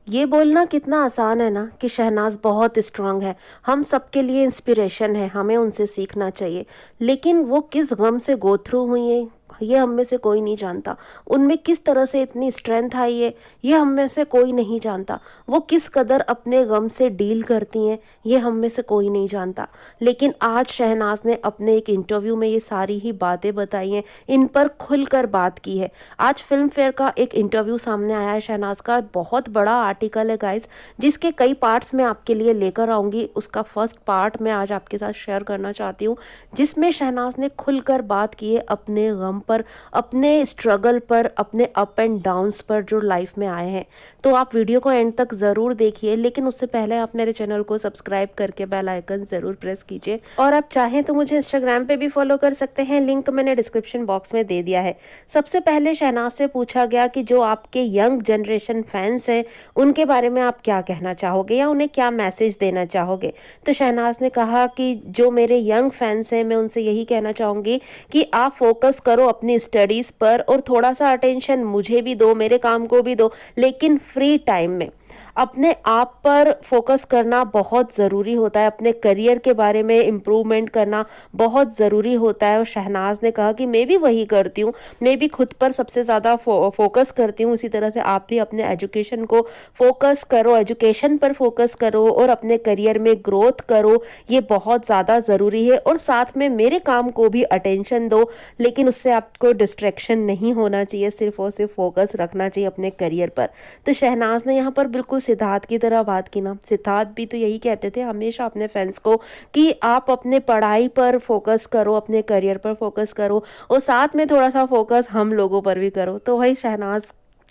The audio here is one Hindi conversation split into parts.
ये बोलना कितना आसान है ना कि शहनाज बहुत स्ट्रांग है, हम सबके लिए इंस्पिरेशन है, हमें उनसे सीखना चाहिए। लेकिन वो किस गम से गो थ्रू हुई है, ये हम में से कोई नहीं जानता। उनमें किस तरह से इतनी स्ट्रेंथ आई है, ये हम में से कोई नहीं जानता। वो किस कदर अपने गम से डील करती हैं, ये हम में से कोई नहीं जानता। लेकिन आज शहनाज ने अपने एक इंटरव्यू में ये सारी ही बातें बताई हैं, इन पर खुलकर बात की है। आज फिल्म फेयर का एक इंटरव्यू सामने आया है शहनाज का, बहुत बड़ा आर्टिकल है गाइस, जिसके कई पार्ट्स मैं आपके लिए लेकर आऊंगी। उसका फर्स्ट पार्ट मैं आज आपके साथ शेयर करना चाहती हूँ, जिसमें शहनाज ने खुलकर बात की है अपने गम पर, अपने स्ट्रगल पर, अपने अप एंड डाउन्स पर जो लाइफ में आए हैं। तो आप वीडियो को एंड तक ज़रूर देखिए, लेकिन उससे पहले आप मेरे चैनल को सब्सक्राइब करके बेल आइकन ज़रूर प्रेस कीजिए। और आप चाहें तो मुझे इंस्टाग्राम पे भी फॉलो कर सकते हैं, लिंक मैंने डिस्क्रिप्शन बॉक्स में दे दिया है। सबसे पहले शहनाज से पूछा गया कि जो आपके यंग जनरेशन फैंस हैं उनके बारे में आप क्या कहना चाहोगे या उन्हें क्या मैसेज देना चाहोगे। तो शहनाज ने कहा कि जो मेरे यंग फैंस हैं मैं उनसे यही कहना चाहूँगी कि आप फोकस करो अपनी स्टडीज़ पर, और थोड़ा सा अटेंशन मुझे भी दो, मेरे काम को भी दो, लेकिन फ्री टाइम में अपने आप पर फोकस करना बहुत ज़रूरी होता है। अपने करियर के बारे में इम्प्रूवमेंट करना बहुत ज़रूरी होता है। और शहनाज ने कहा कि मैं भी वही करती हूँ, मैं भी खुद पर सबसे ज़्यादा फोकस करती हूँ। इसी तरह से आप भी अपने एजुकेशन को फोकस करो, एजुकेशन पर फोकस करो और अपने करियर में ग्रोथ करो, ये बहुत ज़्यादा ज़रूरी है। और साथ में मेरे काम को भी अटेंशन दो, लेकिन उससे आपको डिस्ट्रैक्शन नहीं होना चाहिए, सिर्फ और सिर्फ फोकस रखना चाहिए अपने करियर पर। तो शहनाज ने यहाँ पर बिल्कुल सिद्धार्थ की तरह बात की ना। सिद्धार्थ भी तो यही कहते थे हमेशा अपने फैंस को कि आप अपने पढ़ाई पर फोकस करो, अपने करियर पर फोकस करो, और साथ में थोड़ा सा फोकस हम लोगों पर भी करो। तो वही शहनाज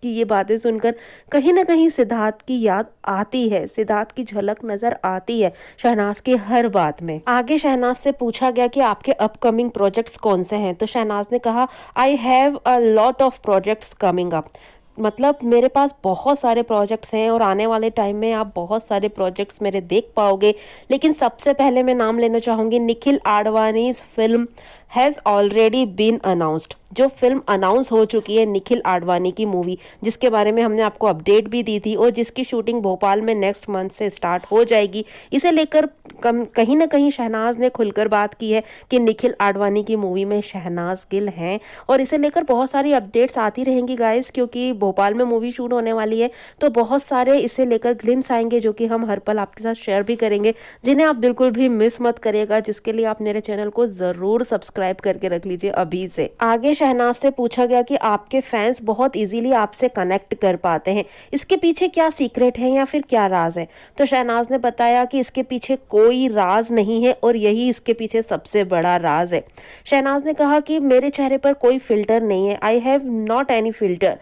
की ये बातें सुनकर कहीं ना कहीं सिद्धार्थ की याद आती है, सिद्धार्थ की झलक नजर आती है शहनाज की हर बात में। आगे शहनाज से पूछा गया कि आपके अपकमिंग प्रोजेक्ट्स कौन से हैं। तो शहनाज ने कहा, I have a lot of projects coming up. मतलब मेरे पास बहुत सारे प्रोजेक्ट्स हैं और आने वाले टाइम में आप बहुत सारे प्रोजेक्ट्स मेरे देख पाओगे। लेकिन सबसे पहले मैं नाम लेना चाहूँगी, Nikhil Advani's film has already been announced. जो फिल्म अनाउंस हो चुकी है निखिल आडवाणी की मूवी, जिसके बारे में हमने आपको अपडेट भी दी थी, और जिसकी शूटिंग भोपाल में नेक्स्ट मंथ से स्टार्ट हो जाएगी। इसे लेकर कहीं ना कहीं शहनाज ने खुलकर बात की है कि निखिल आडवाणी की मूवी में शहनाज गिल हैं, और इसे लेकर बहुत सारी अपडेट्स आती रहेंगी गाइस, क्योंकि भोपाल में मूवी शूट होने वाली है। तो बहुत सारे इसे लेकर ग्लिम्स आएंगे जो कि हम हर पल आपके साथ शेयर भी करेंगे, जिन्हें आप बिल्कुल भी मिस मत करिएगा, जिसके लिए आप मेरे चैनल को ज़रूर सब्सक्राइब करके रख लीजिए अभी से। आगे शहनाज से पूछा गया कि आपके फैंस बहुत इजीली आपसे कनेक्ट कर पाते हैं, इसके पीछे क्या सीक्रेट है या फिर क्या राज है। तो शहनाज ने बताया कि इसके पीछे कोई राज नहीं है और यही इसके पीछे सबसे बड़ा राज है। शहनाज ने कहा कि मेरे चेहरे पर कोई फिल्टर नहीं है, I have not any filter.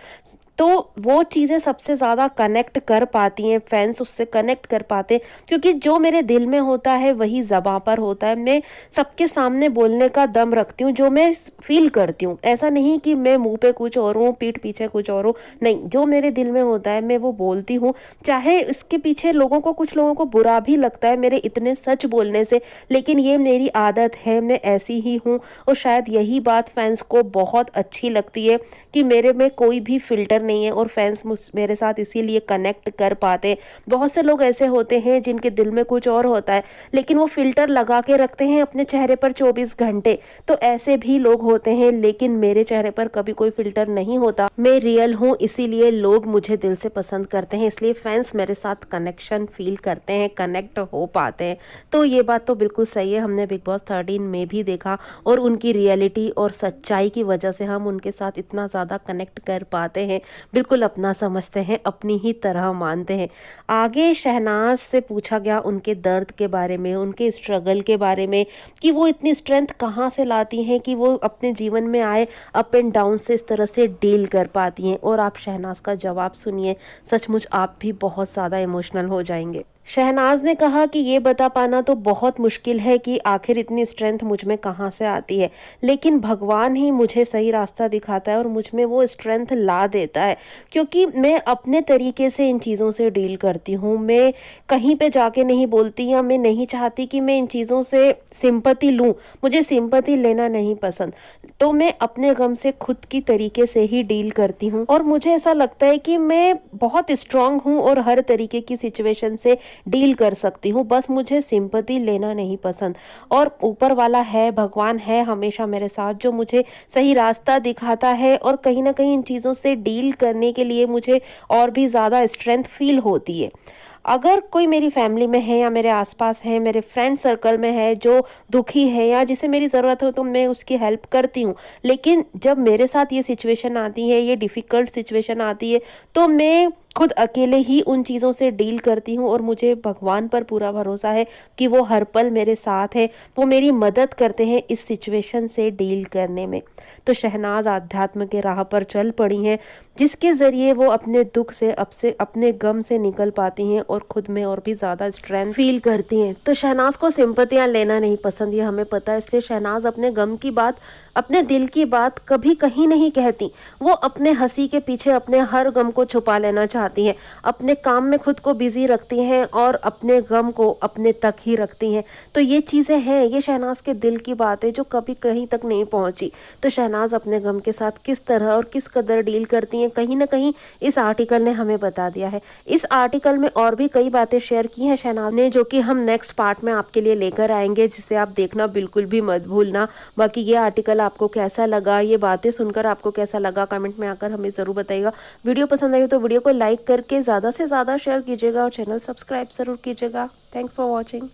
तो वो चीज़ें सबसे ज़्यादा कनेक्ट कर पाती हैं, फैंस उससे कनेक्ट कर पाते हैं, क्योंकि जो मेरे दिल में होता है वही ज़बां पर होता है। मैं सबके सामने बोलने का दम रखती हूँ, जो मैं फील करती हूँ। ऐसा नहीं कि मैं मुंह पे कुछ और हूँ, पीठ पीछे कुछ और हूँ, नहीं, जो मेरे दिल में होता है मैं वो बोलती हूँ। चाहे इसके पीछे कुछ लोगों को बुरा भी लगता है मेरे इतने सच बोलने से, लेकिन ये मेरी आदत है, मैं ऐसी ही हूँ। और शायद यही बात फैंस को बहुत अच्छी लगती है कि मेरे में कोई भी फिल्टर नहीं है, और फैंस मेरे साथ इसीलिए कनेक्ट कर पाते हैं। बहुत से लोग ऐसे होते हैं जिनके दिल में कुछ और होता है, लेकिन वो फिल्टर लगा के रखते हैं अपने चेहरे पर 24 घंटे। तो ऐसे भी लोग होते हैं, लेकिन मेरे चेहरे पर कभी कोई फिल्टर नहीं होता, मैं रियल हूँ, इसीलिए लोग मुझे दिल से पसंद करते हैं, इसलिए फैंस मेरे साथ कनेक्शन फील करते हैं, कनेक्ट हो पाते हैं। तो ये बात तो बिल्कुल सही है, हमने बिग बॉस 13 में भी देखा, और उनकी रियलिटी और सच्चाई की वजह से हम उनके साथ इतना ज़्यादा कनेक्ट कर पाते हैं, बिल्कुल अपना समझते हैं, अपनी ही तरह मानते हैं। आगे शहनाज से पूछा गया उनके दर्द के बारे में, उनके स्ट्रगल के बारे में, कि वो इतनी स्ट्रेंथ कहाँ से लाती हैं कि वो अपने जीवन में आए अप एंड डाउन से इस तरह से डील कर पाती हैं। और आप शहनाज का जवाब सुनिए, सचमुच आप भी बहुत ज़्यादा इमोशनल हो जाएंगे। शहनाज ने कहा कि ये बता पाना तो बहुत मुश्किल है कि आखिर इतनी स्ट्रेंथ मुझ में कहाँ से आती है, लेकिन भगवान ही मुझे सही रास्ता दिखाता है और मुझ में वो स्ट्रेंथ ला देता है, क्योंकि मैं अपने तरीके से इन चीज़ों से डील करती हूँ। मैं कहीं पे जाके नहीं बोलती, या मैं नहीं चाहती कि मैं इन चीज़ों से सिंपैथी लूँ, मुझे सिंपैथी लेना नहीं पसंद। तो मैं अपने गम से खुद की तरीके से ही डील करती हूँ, और मुझे ऐसा लगता है कि मैं बहुत स्ट्रांग हूँ और हर तरीके की सिचुएशन से डील कर सकती हूँ, बस मुझे सिंपैथी लेना नहीं पसंद। और ऊपर वाला है, भगवान है हमेशा मेरे साथ, जो मुझे सही रास्ता दिखाता है, और कहीं न कहीं इन चीज़ों से डील करने के लिए मुझे और भी ज़्यादा स्ट्रेंथ फ़ील होती है। अगर कोई मेरी फैमिली में है या मेरे आस-पास है, मेरे फ्रेंड सर्कल में है जो दुखी है या जिसे मेरी ज़रूरत हो, तो मैं उसकी हेल्प करती हूँ। लेकिन जब मेरे साथ ये सिचुएशन आती है, ये डिफ़िकल्ट सिचुएशन आती है, तो मैं खुद अकेले ही उन चीज़ों से डील करती हूँ, और मुझे भगवान पर पूरा भरोसा है कि वो हर पल मेरे साथ हैं, वो मेरी मदद करते हैं इस सिचुएशन से डील करने में। तो शहनाज़ आध्यात्म के राह पर चल पड़ी हैं, जिसके ज़रिए वो अपने दुःख से अपने गम से निकल पाती हैं और खुद में और भी ज़्यादा स्ट्रेंथ फ़ील करती हैं। तो शहनाज़ को सिंपैथियाँ लेना नहीं पसंद, ये हमें पता है, इसलिए शहनाज़ अपने गम की बात, अपने दिल की बात कभी कहीं नहीं कहती। वो अपने हँसी के पीछे अपने हर गम को छुपा लेना चाहती हैं, अपने काम में खुद को बिज़ी रखती हैं और अपने गम को अपने तक ही रखती हैं। तो ये चीज़ें हैं, ये शहनाज़ के दिल की बात है जो कभी कहीं तक नहीं पहुँची। तो शहनाज़ अपने गम के साथ किस तरह और किस कदर डील करती हैं, कहीं न कहीं इस आर्टिकल ने हमें बता दिया है। इस आर्टिकल में और भी कई बातें शेयर की हैं शहनाज़ ने, जो कि हम नेक्स्ट पार्ट में आपके लिए लेकर आएँगे, जिसे आप देखना बिल्कुल भी मत भूलना। बाकी ये आर्टिकल आपको कैसा लगा, ये बातें सुनकर आपको कैसा लगा, कमेंट में आकर हमें ज़रूर बताइएगा। वीडियो पसंद आई तो वीडियो को लाइक करके ज़्यादा से ज़्यादा शेयर कीजिएगा और चैनल सब्सक्राइब ज़रूर कीजिएगा। Thanks for watching.